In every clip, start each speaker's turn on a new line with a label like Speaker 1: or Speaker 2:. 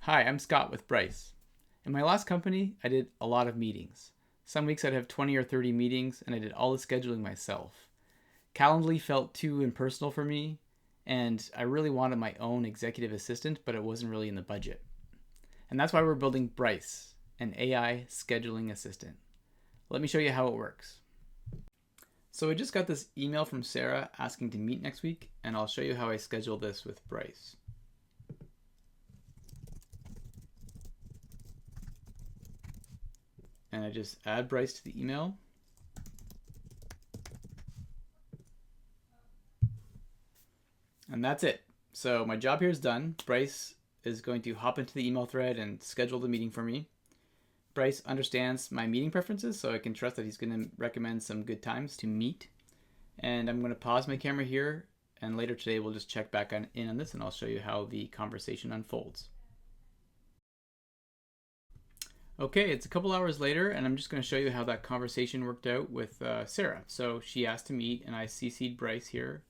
Speaker 1: Hi, I'm Scott with Brice. In my last company, I did a lot of meetings. Some weeks I'd have 20 or 30 meetings, and I did all the scheduling myself. Calendly felt too impersonal for me, and I really wanted my own executive assistant, but it wasn't really in the budget. And that's why we're building Brice, an AI scheduling assistant. Let me show you how it works. So I just got this email from Sarah asking to meet next week, and I'll show you how I schedule this with Brice. And I just add Brice to the email. And that's it. So my job here is done. Brice is going to hop into the email thread and schedule the meeting for me. Brice understands my meeting preferences, so I can trust that he's going to recommend some good times to meet. And I'm going to pause my camera here, and later today we'll just check back in on this, and I'll show you how the conversation unfolds. Okay, it's a couple hours later, and I'm just going to show you how that conversation worked out with Sarah. So she asked to meet, and I CC'd Brice here,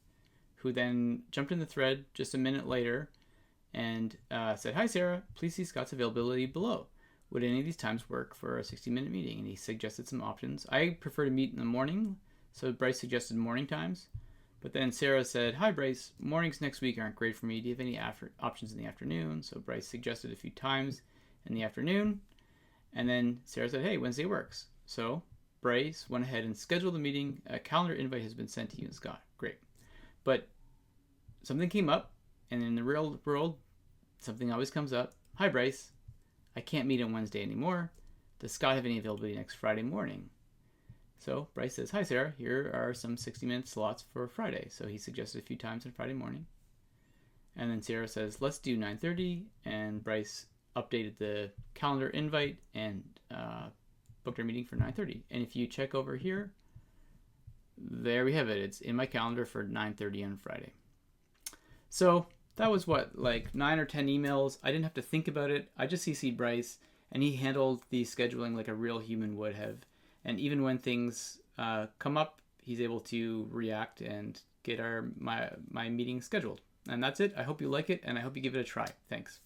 Speaker 1: who then jumped in the thread just a minute later and said, "Hi, Sarah. Please see Scott's availability below. Would any of these times work for a 60-minute meeting?" And he suggested some options. I prefer to meet in the morning, so Brice suggested morning times. But then Sarah said, "Hi, Brice. Mornings next week aren't great for me. Do you have any options in the afternoon?" So Brice suggested a few times in the afternoon. And then Sarah said, "Hey, Wednesday works." So Brice went ahead and scheduled the meeting. A calendar invite has been sent to you and Scott. Great. But something came up, and in the real world, something always comes up. "Hi, Brice. I can't meet on Wednesday anymore. Does Scott have any availability next Friday morning?" So Brice says, "Hi, Sarah. Here are some 60-minute slots for Friday." So he suggested a few times on Friday morning. And then Sarah says, "Let's do 9:30. And Brice updated the calendar invite and booked our meeting for 9:30. And if you check over here, there we have it. It's in my calendar for 9:30 on Friday. So that was like 9 or 10 emails. I didn't have to think about it. I just CC'd Brice, and he handled the scheduling like a real human would have. And even when things come up, he's able to react and get my meeting scheduled. And that's it. I hope you like it, and I hope you give it a try. Thanks.